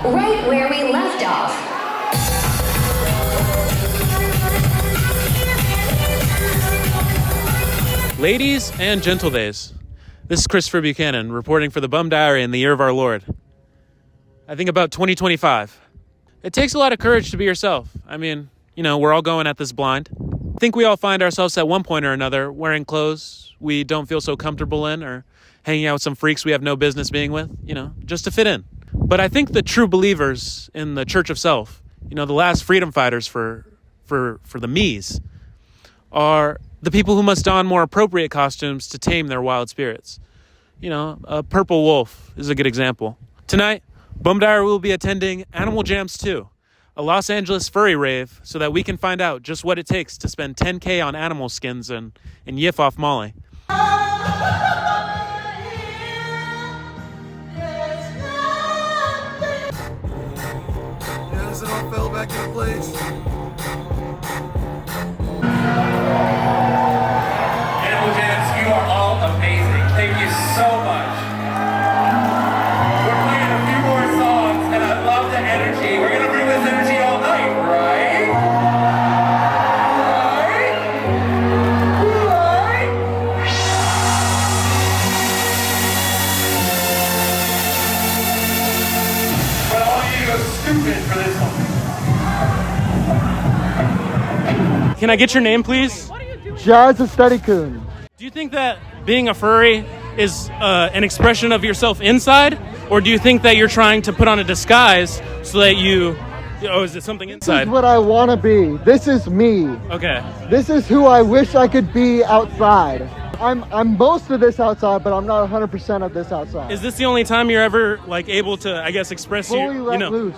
right where we left off. Ladies and gentledays, this is Christopher Buchanan reporting for the Bum Diary in the year of our Lord. I think about 2025. It takes a lot of courage to be yourself. I mean, we're all going at this blind. I think we all find ourselves at one point or another wearing clothes we don't feel so comfortable in, or hanging out with some freaks we have no business being with, just to fit in. But I think the true believers in the Church of Self, the last freedom fighters for the me's, are the people who must don more appropriate costumes to tame their wild spirits. A purple wolf is a good example. Tonight, Bum Diary will be attending Animal Jams 2, a Los Angeles furry rave, so that we can find out just what it takes to spend $10K on animal skins and yiff off Molly. Yes, it all fell back into place. Animal Jams, you are all amazing. Thank you so much. We're playing a few more songs, and I love the energy. We're gonna bring this energy all night, right? Right? But I want you to go stupid for this one. Can I get your name, please? Jazz Aesthetic-kun. Do you think that being a furry is an expression of yourself inside? Or do you think that you're trying to put on a disguise so that is it something This inside? is what I want to be. This is me. Okay. This is who I wish I could be outside. I'm most of this outside, but I'm not 100% of this outside. Is this the only time you're ever able to, express Fully let loose.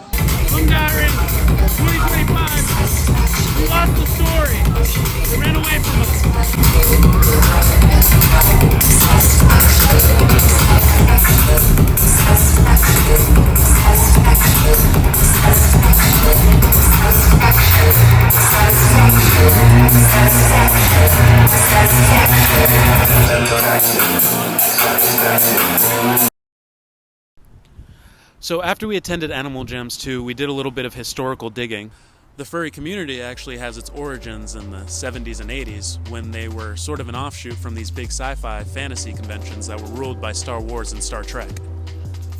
Bum Diary 2025. We lost the story. They ran away from us. So after we attended Animal Jams 2, we did a little bit of historical digging. The furry community actually has its origins in the 70s and 80s, when they were sort of an offshoot from these big sci-fi fantasy conventions that were ruled by Star Wars and Star Trek.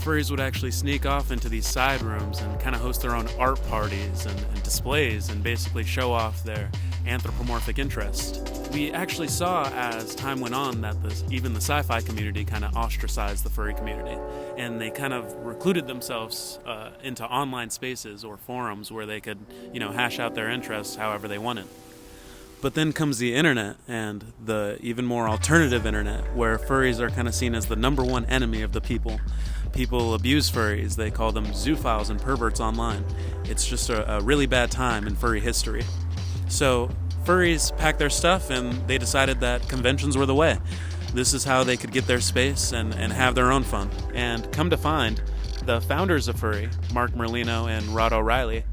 Furries would actually sneak off into these side rooms and kind of host their own art parties and displays and basically show off their anthropomorphic interest. We actually saw as time went on that even the sci-fi community kind of ostracized the furry community, and they kind of recluded themselves into online spaces or forums where they could, hash out their interests however they wanted. But then comes the internet, and the even more alternative internet, where furries are kind of seen as the number one enemy of the people. People abuse furries. They call them zoophiles and perverts online. It's just a really bad time in furry history. So furries packed their stuff, and they decided that conventions were the way. This is how they could get their space and have their own fun. And come to find, the founders of Furry, Mark Merlino and Rod O'Reilly,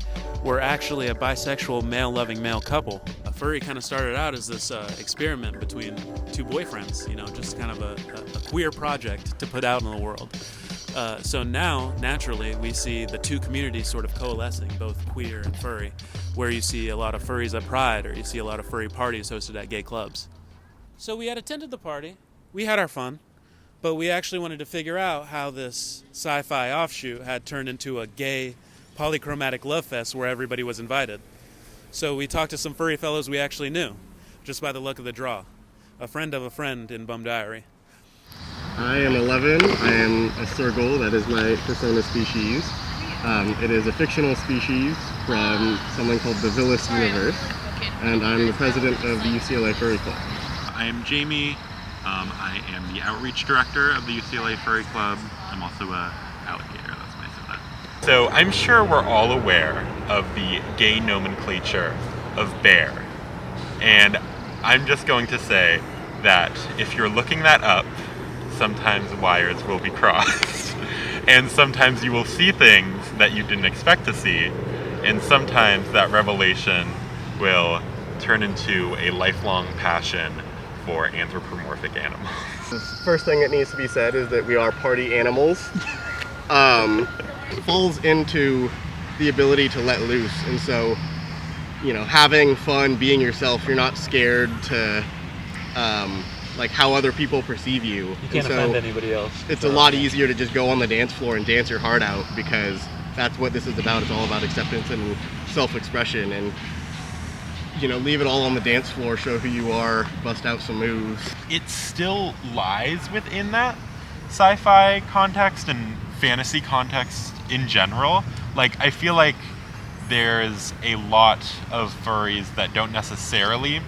were actually a bisexual male-loving male couple. Furry kind of started out as this experiment between two boyfriends, just kind of a queer project to put out in the world. So now, naturally, we see the two communities sort of coalescing, both queer and furry, where you see a lot of furries at Pride, or you see a lot of furry parties hosted at gay clubs. So we had attended the party, we had our fun, but we actually wanted to figure out how this sci-fi offshoot had turned into a gay, polychromatic love fest where everybody was invited. So we talked to some furry fellows we actually knew, just by the luck of the draw. A friend of a friend in Bum Diary. I am 11. I am a Sergal. That is my persona species. It is a fictional species from someone called the Villis Universe, and I'm the president of the UCLA Furry Club. I am Jamie. I am the outreach director of the UCLA Furry Club. I'm also a alligator. That's nice of that. So I'm sure we're all aware of the gay nomenclature of bear, and I'm just going to say that if you're looking that up, sometimes wires will be crossed, and sometimes you will see things that you didn't expect to see, and sometimes that revelation will turn into a lifelong passion for anthropomorphic animals. The first thing that needs to be said is that we are party animals. falls into the ability to let loose. And so, you know, having fun, being yourself, you're not scared to like how other people perceive you. You can't offend anybody else. It's a lot easier to just go on the dance floor and dance your heart out, because that's what this is about. It's all about acceptance and self-expression, and you know, leave it all on the dance floor, show who you are, bust out some moves. It still lies within that sci-fi context and fantasy context in general. Like, I feel like there's a lot of furries that don't necessarily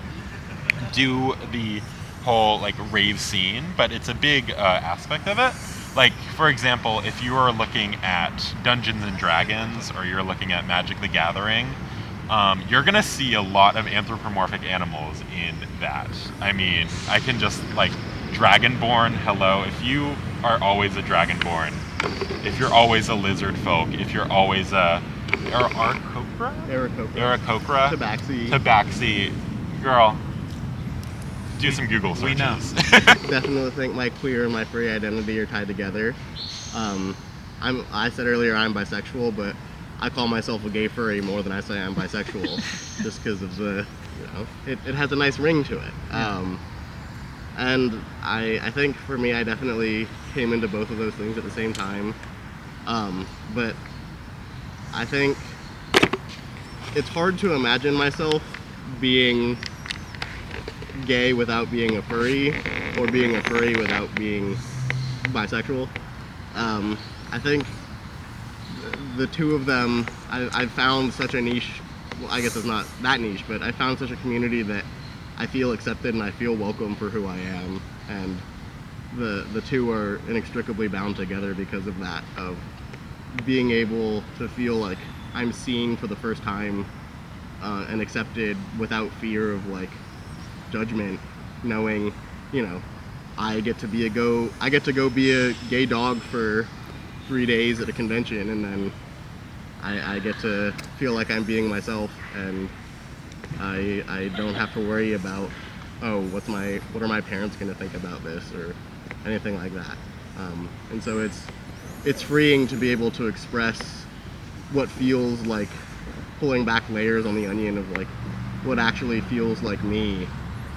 do the whole like rave scene, but it's a big aspect of it. Like, for example, if you are looking at Dungeons and Dragons, or you're looking at Magic the Gathering, you're gonna see a lot of anthropomorphic animals in that. I mean, I can just, like, Dragonborn, hello. If you are always a Dragonborn, if you're always a lizard folk, if you're always a Aarakocra? Tabaxi, girl, do some Google searches. We know. Definitely think my queer and my furry identity are tied together. I said earlier I'm bisexual, but I call myself a gay furry more than I say I'm bisexual, just because of the, you know, it has a nice ring to it. And I think for me, I definitely came into both of those things at the same time. But I think it's hard to imagine myself being gay without being a furry, or being a furry without being bisexual. I think the two of them, I've found such a niche. Well, I guess it's not that niche, but I found such a community that I feel accepted and I feel welcome for who I am, and the two are inextricably bound together because of that, of being able to feel like I'm seen for the first time and accepted without fear of like judgment, knowing, you know, I get to go be a gay dog for 3 days at a convention, and then I get to feel like I'm being myself, and I don't have to worry about, oh, what are my parents going to think about this, or anything like that. And so it's freeing to be able to express what feels like pulling back layers on the onion of like what actually feels like me